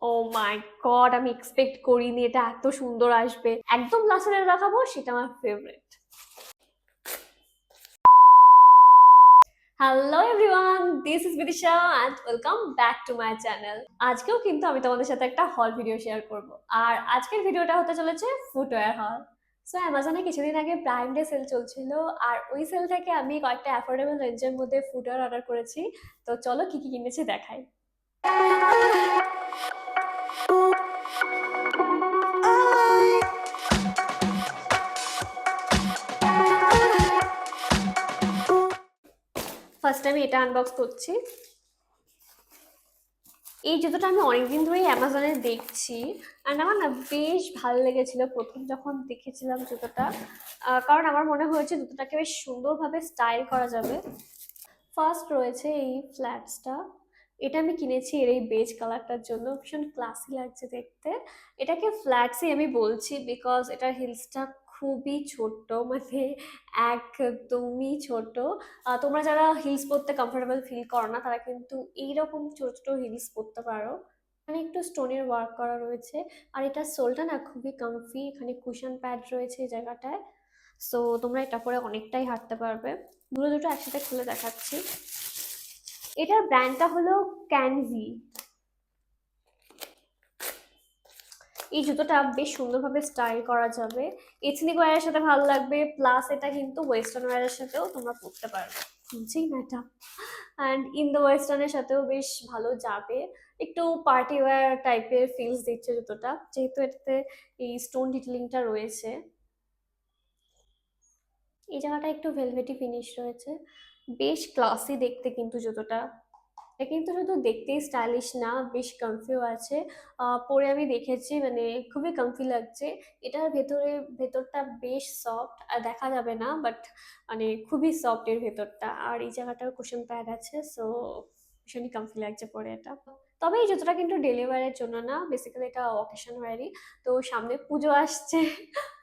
O my God, আমি expect করিনি এটা এত সুন্দর আসবে। একদম লাস্টে যেটা দেখাবো সেটা আমার favourite. Hello everyone, this is Bidisha and welcome back to my channel. আজকেও কিন্তু আমি তোমাদের সাথে একটা হল ভিডিও শেয়ার করব। আর আজকের ভিডিওটা হতে চলেছে ফুটওয়্যার হল। সো অ্যামাজনে কিছুদিন আগে প্রাইম ডে সেল চলছিল, আর ওই সেল থেকে আমি কয়েকটা অ্যাফোর্ডেবল রেঞ্জের মধ্যে ফুটওয়্যার অর্ডার করেছি। তো চলো কি কি কিনেছি দেখাই। ফার্স্ট আমি এটা আনবক্স করছি। এই জুতোটা আমি অনেকদিন ধরেই অ্যামাজনে দেখছি, অ্যান্ড আমার না বেশ ভালো লেগেছিল প্রথম যখন দেখেছিলাম জুতোটা, কারণ আমার মনে হয়েছে জুতোটাকে বেশ সুন্দরভাবে স্টাইল করা যাবে। ফার্স্ট রয়েছে এই ফ্ল্যাটসটা। এটা আমি কিনেছি এর এই বেজ কালারটার জন্য, ভীষণ ক্লাসি লাগছে দেখতে। এটাকে ফ্ল্যাটসই আমি বলছি বিকজ এটার হিলসটা খুবই ছোট্ট, মানে একদমই ছোট। তোমরা যারা হিলস পরতে কমফোর্টেবল ফিল করো না তারা কিন্তু এইরকম ছোট ছোট হিলস পরতে পারো। এখানে একটু স্টোনের ওয়ার্ক করা রয়েছে, আর এটার সোলটা না খুবই কমফি। এখানে কুশন প্যাড রয়েছে এই জায়গাটায়। সো তোমরা এটা পরে অনেকটাই হাঁটতে পারবে। দুটো দুটো একসাথে খুলে দেখাচ্ছি। এটার ব্র্যান্ডটা হলো ক্যানভি। এই জুতোটা বেশ সুন্দরভাবে স্টাইল করা যাবে, এথনিক ওয়্যারের সাথে ভালো লাগবে, প্লাস এটা কিন্তু ওয়েস্টার্ন ওয়্যারের সাথেও তোমরা পরতে পারবে। বুঝছেই না এটা, অ্যান্ড ইন দ্য ওয়েস্টার্নের সাথেও বেশ ভালো যাবে। একটু পার্টি ওয়্যার টাইপের ফিলস দিচ্ছে জুতোটা, যেহেতু এটাতে এই স্টোন ডিটেলিংটা রয়েছে। এই জায়গাটা একটু ভেলভেটি ফিনিশ রয়েছে, বেশ ক্লাসি দেখতে কিন্তু জুতোটা। এটা কিন্তু শুধু দেখতেই স্টাইলিশ না, বেশ কমফিও আছে। পরে আমি দেখেছি, মানে খুবই কমফি লাগছে। এটার ভেতরটা বেশ সফট, আর দেখা যাবে না বাট মানে খুবই সফট এর ভেতরটা, আর এই জায়গাটার কুশন প্যাড আছে। সো ভীষণই কমফি লাগছে পরে এটা। তবে এই জুতোটা কিন্তু ডেলি ওয়্যারের জন্য না, বেসিক্যালি এটা অকেশন ওয়্যারই। তো সামনে পুজো আসছে,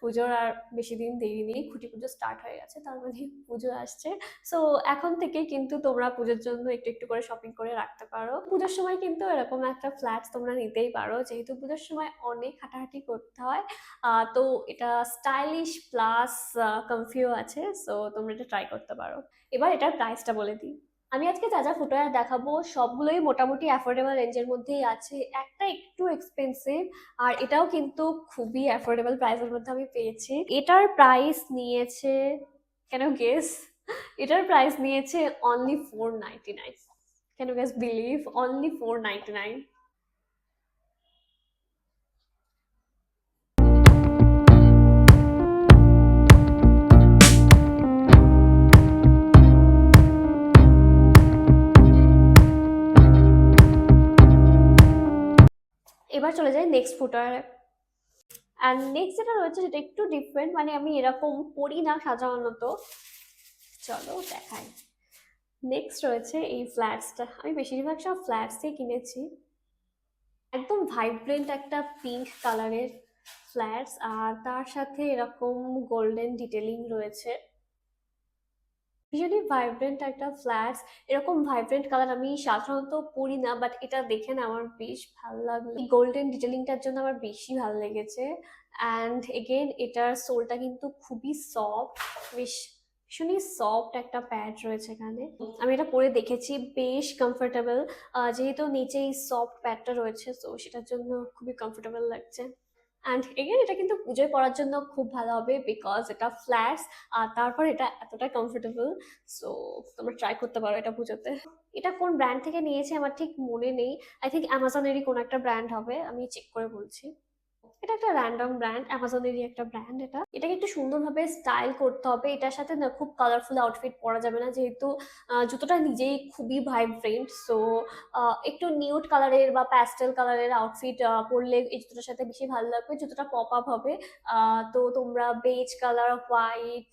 পুজোর আর বেশি দিন দেরি নেই, খুঁটি পুজো স্টার্ট হয়ে গেছে, তার মানে পুজো আসছে। সো এখন থেকে কিন্তু তোমরা পুজোর জন্য একটু একটু করে শপিং করে রাখতে পারো। পুজোর সময় কিন্তু এরকম একটা ফ্ল্যাটস তোমরা নিতেই পারো, যেহেতু পুজোর সময় অনেক হাঁটাহাঁটি করতে হয়। তো এটা স্টাইলিশ প্লাস কমফিও আছে। সো তোমরা এটা ট্রাই করতে পারো। এবার এটার প্রাইসটা বলে দিই। আমি আজকে যা যা ফুটওয়্যার দেখাবো সবগুলোই মোটামুটি অ্যাফোর্ডেবল রেঞ্জের মধ্যেই আছে, একটা একটু এক্সপেন্সিভ, আর এটাও কিন্তু খুবই অ্যাফোর্ডেবল প্রাইসের মধ্যে আমি পেয়েছি। এটার প্রাইস নিয়েছে, কেন গেস, এটার প্রাইস নিয়েছে only 499। Can you guess believe, only 499। এবার চলে যাই নেক্সট ফুটওয়্যার। অ্যান্ড নেক্সট যেটা রয়েছে সেটা একটু ডিফারেন্ট, মানে আমি এরকম পড়ি না সাধারণত। চলো দেখাই। নেক্সট রয়েছে এই ফ্ল্যাটসটা। আমি বেশিরভাগ সব ফ্ল্যাটসই কিনেছি। একদম ভাইব্রেন্ট একটা পিঙ্ক কালারের ফ্ল্যাটস, আর তার সাথে এরকম গোল্ডেন ডিটেলিং রয়েছে। ভীষণই ভাইব্রেন্ট একটা ফ্ল্যাটস। এরকম ভাইব্রেন্ট কালার আমি সাধারণত পরি না, বাট এটা দেখে না আমার বেশ ভালো লাগলো। এই গোল্ডেন ডিটেলিংটার জন্য আমার বেশি ভালো লেগেছে। অ্যান্ড এগেন এটার সোলটা কিন্তু খুবই সফট, বেশ ভীষণই সফট একটা প্যাড রয়েছে এখানে। আমি এটা পরে দেখেছি, বেশ কমফোর্টেবল। যেহেতু নিচে এই সফট প্যাডটা রয়েছে, তো সেটার জন্য খুবই কমফোর্টেবল লাগছে। অ্যান্ড এগেন এটা কিন্তু পুজোয় পরার জন্য খুব ভালো হবে বিকজ এটা ফ্ল্যাটস, আর তারপর এটা এতটা কমফোর্টেবল। সো তোমরা ট্রাই করতে পারো এটা পুজোতে। এটা কোন ব্র্যান্ড থেকে নিয়েছে আমার ঠিক মনে নেই, আই থিঙ্ক অ্যামাজনেরই কোন একটা ব্র্যান্ড হবে, আমি চেক করে বলছি। এটা একটা র্যান্ডম ব্র্যান্ড, অ্যামাজনেরই একটা ব্র্যান্ড। এটাকে একটু সুন্দরভাবে স্টাইল করতে হবে, এটার সাথে না খুব কালারফুল আউটফিট পরা যাবে না, যেহেতু জুতোটা নিজেই খুবই ভাইব্রেন্ট। সো একটু নিউড কালারের বা প্যাস্টেল কালারের আউটফিট পরলে এই জুতোটার সাথে বেশি ভালো লাগবে, জুতোটা পপ আপ হবে। তো তোমরা বেজ কালার, হোয়াইট,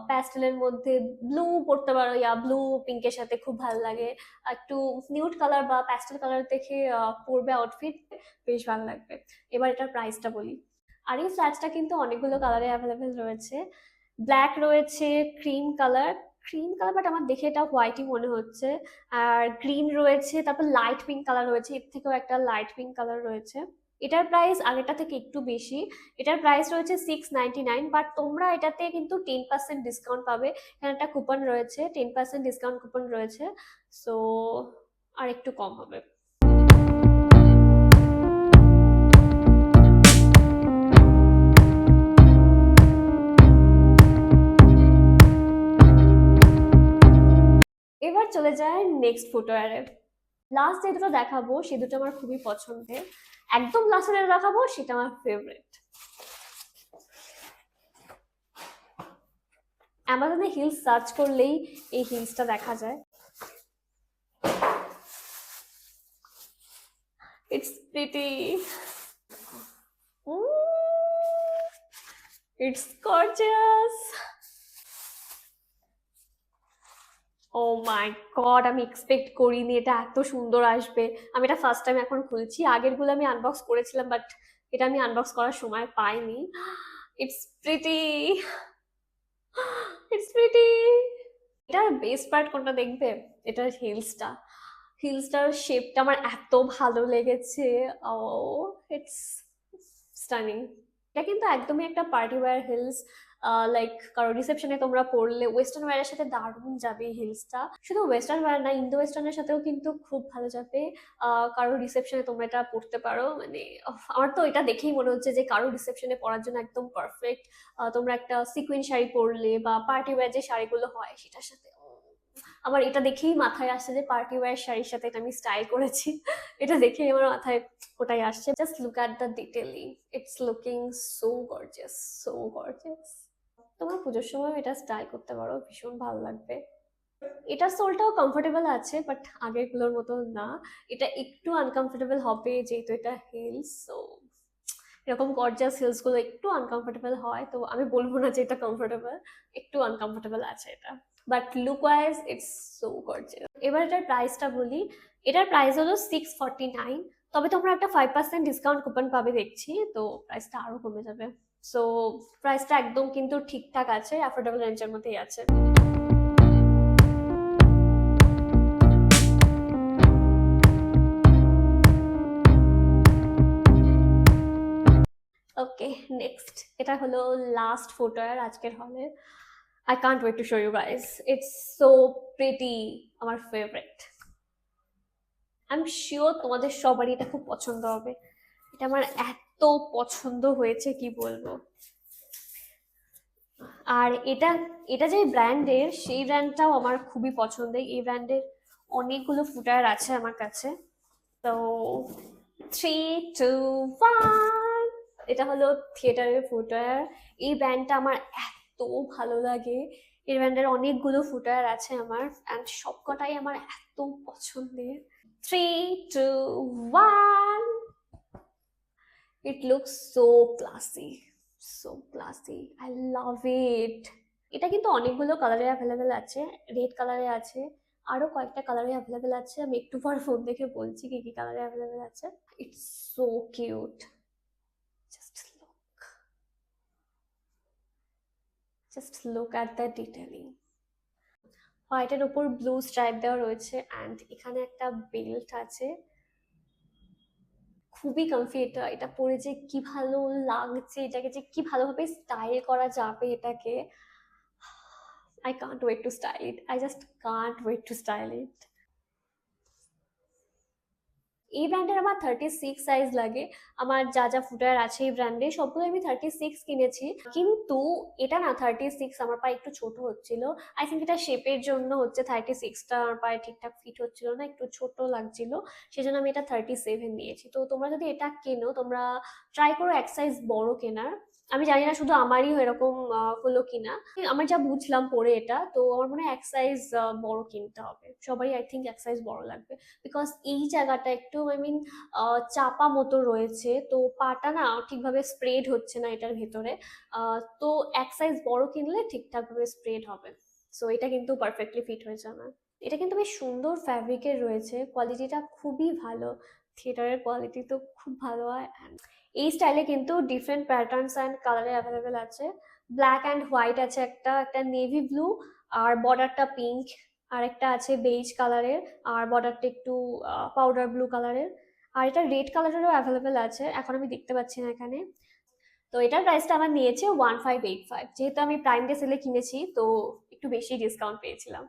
প্যাস্টেলের মধ্যে ব্লু পরতে পারো, ইয়া ব্লু পিঙ্কের সাথে খুব ভালো লাগে। একটু নিউড কালার বা প্যাস্টেল কালার দেখে পরবে আউটফিট, বেশ ভালো লাগবে। এবার এটার প্রাইসটা বলি। আর এই ফ্ল্যাটসটা কিন্তু অনেকগুলো কালারে অ্যাভেলেবেল রয়েছে। ব্ল্যাক রয়েছে, cream colour, cream colour, but আমার দেখে এটা হোয়াইটই মনে হচ্ছে। আর গ্রিন রয়েছে, তারপর লাইট পিঙ্ক কালার রয়েছে, এর থেকেও একটা লাইট পিঙ্ক কালার রয়েছে। এটার প্রাইস আগেরটা থেকে একটু বেশি, এটার প্রাইস রয়েছে 699, বাট তোমরা এটাতে কিন্তু 10% ডিসকাউন্ট পাবে। এখানে একটা কুপন রয়েছে, 10% ডিসকাউন্ট কুপন রয়েছে, সো আর একটু কম হবে। এবার চলে যায় নেক্সট ফুটওয়্যারে। লাস্ট যে দুটো দেখাবো সে দুটো আমার খুবই পছন্দের, একদম লাস্টে যেটা দেখাবো সেটা আমার ফেভারিট। অ্যামাজনে হিলস সার্চ করলেই এই হিলসটা দেখা যায়। It's pretty, it's gorgeous. Oh my God, আমি এক্সপেক্ট করিনি এটা এত সুন্দর আসবে। আমি এটা ফার্স্ট টাইম এখন খুলছি, আগেরগুলো আমি আনবক্স করেছিলাম, বাট এটা আমি আনবক্স করার সময় পাইনি। It's pretty, it's pretty. এটার বেস্ট পার্ট কোনটা দেখবে? এটার হিলসটা, হিলসটার শেপটা আমার এত ভালো লেগেছে। ও, ইটস স্টানিং। এটা কিন্তু একদমই একটা পার্টি ওয়্যার হিলস, লাইক কারো রিসেপশনে তোমরা পরলে ওয়েস্টার্ন ওয়্যারের সাথে দারুণ যাবে এই হিলসটা। শুধু ওয়েস্টার্ন ওয়্যার না, ইন্দো ওয়েস্টার্নের সাথেও কিন্তু খুব ভালো যাবে। কারো রিসেপশনে তোমরা এটা পরতে পারো, মানে আমার তো এটা দেখেই মনে হচ্ছে যে কারো রিসেপশনে পরার জন্য একদম পারফেক্ট। তোমরা একটা সিকুইন শাড়ি পরলে বা পার্টি ওয়্যার যে শাড়িগুলো হয় সেটার সাথে, আমার এটা দেখেই মাথায় আসছে যে পার্টি ওয়্যার শাড়ির সাথে এটা আমি স্টাইল করেছি। এটা দেখেই আমার মাথায় ওটাই আসছে। Just look at the detailing, it's looking so gorgeous, so gorgeous. তোমার পুজোর সময় এটা স্টাইল করতে পারো, ভীষণ ভালো লাগবে। এটার সোলটাও কমফোর্টেবল আছে, বাট আগেরগুলোর মতো না। এটা একটু আনকমফোর্টেবল হবে যেহেতু এটা হিলস, সো এরকম গর্জিয়াস হিলস গুলো একটু আনকমফোর্টেবল হয়, তো আমি বলবো না যে এটা কমফোর্টেবল, একটু আনকমফোর্টেবল আছে এটা, but look wise it's so gorgeous. এবার এটার প্রাইসটা বলি, এটার প্রাইস হলো 649, তবে তোমরা একটা 5% ডিসকাউন্ট কুপন পাবে দেখছি, তো প্রাইসটা আরো কমে যাবে। সো প্রাইসটা একদম কিন্তু ঠিকঠাক আছে, অ্যাফোর্ডেবল রেঞ্জের মধ্যেই আছে। ওকে, নেক্সট এটা হলো লাস্ট ফুটওয়্যার আজকের হলে। I can't wait to show you guys, it's so pretty, আমার ফেভারিট। আই এম শিওর তোমাদের সবারই এটা খুব পছন্দ হবে, এটা আমার এত পছন্দ হয়েছে কি বলবো। আর এটা এটা যে ব্র্যান্ডের, সেই ব্র্যান্ডটাও আমার খুবই পছন্দের। এই ব্র্যান্ডের অনেকগুলো ফুটওয়্যার আছে আমার কাছে। তো 3, 2, 1, এটা হলো থিয়েটারের ফুটওয়্যার। এই ব্র্যান্ডটা আমার এত ভালো লাগে, এই ব্র্যান্ডের অনেকগুলো ফুটওয়্যার আছে আমার, অ্যান্ড সবকটাই আমার এত পছন্দের। 3, 2, 1, it looks so classy, so classy, I love it. এটা কিন্তু অনেকগুলো কালারে অ্যাভেলেবেল আছে, রেড কালারে আছে, আরো কয়েকটা কালারে অ্যাভেলেবেল আছে, আমি একটু পর ফোন দেখে বলছি কি কি কালারে অ্যাভেলেবেল আছে। It's so cute, just look, just look at the detailing. হোয়াইটের উপর ব্লু স্ট্রাইপ দেওয়া রয়েছে, অ্যান্ড এখানে একটা বেল্ট আছে। খুবই কমফি, এটা এটা পরে যে কি ভালো লাগছে, এটাকে যে কি ভালোভাবে স্টাইল করা যাবে এটাকে। I can't wait to style it. I just can't wait to style it. এই ব্র্যান্ডের আমার 36 সাইজ লাগে। আমার যা যা ফুটওয়্যার আছে এই ব্র্যান্ডে সবগুলো আমি 36 কিনেছি, কিন্তু এটা না 36 আমার পায়ে একটু ছোট হচ্ছিল। আই থিঙ্ক এটা শেপের জন্য হচ্ছে, 36টা আমার পায়ে ঠিকঠাক ফিট হচ্ছিল না, একটু ছোট লাগছিল, সেজন্য আমি এটা 37 নিয়েছি। তো তোমরা যদি এটা কেনো, তোমরা ট্রাই করো এক সাইজ বড় কেনার। আমি জানি না শুধু আমারই এরকম হলো কিনা, আমার যা বুঝলাম পরে এটা, তো আমার মনে হয় এক সাইজ বড় কিনতে হবে, সবাই আই থিঙ্ক এক সাইজ বড় লাগবে। বিকজ এই জায়গাটা একটু আই মিন চাপা মতো রয়েছে, তো পাটা না ঠিকভাবে স্প্রেড হচ্ছে না এটার ভেতরে। তো এক সাইজ বড় কিনলে ঠিকঠাকভাবে স্প্রেড হবে। সো এটা কিন্তু পারফেক্টলি ফিট হয়েছে আমার। এটা কিন্তু বেশ সুন্দর ফ্যাব্রিকের রয়েছে, কোয়ালিটিটা খুবই ভালো, থিয়েটারের কোয়ালিটি তো খুব ভালো হয়। এই স্টাইলে কিন্তু ডিফারেন্ট প্যাটার্নস অ্যান্ড কালারে অ্যাভেলেবেল আছে। ব্ল্যাক অ্যান্ড হোয়াইট আছে, একটা একটা নেভি ব্লু, আর বর্ডারটা পিঙ্ক, আর একটা আছে বেজ কালারের, আর বর্ডারটা একটু পাউডার ব্লু কালারের, আর এটা রেড কালারেরও অ্যাভেলেবেল আছে, এখন আমি দেখতে পাচ্ছি না এখানে। তো এটার প্রাইসটা আমার নিয়েছে 1585, যেহেতু আমি প্রাইম ডে সেলে কিনেছি তো একটু বেশি ডিসকাউন্ট পেয়েছিলাম।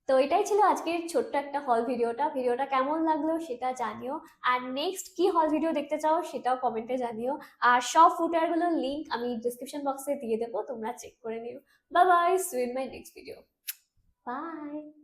তো এটাই ছিল আজকের ছোট্ট একটা হল ভিডিওটা কেমন লাগলো সেটা জানিও, আর নেক্সট কি হল ভিডিও দেখতে চাও সেটাও কমেন্টে জানিও। আর সব ফুটওয়্যারগুলোর লিঙ্ক আমি ডিসক্রিপশন বক্সে দিয়ে দেবো, তোমরা চেক করে নিও। Bye bye, see you in my next video. By.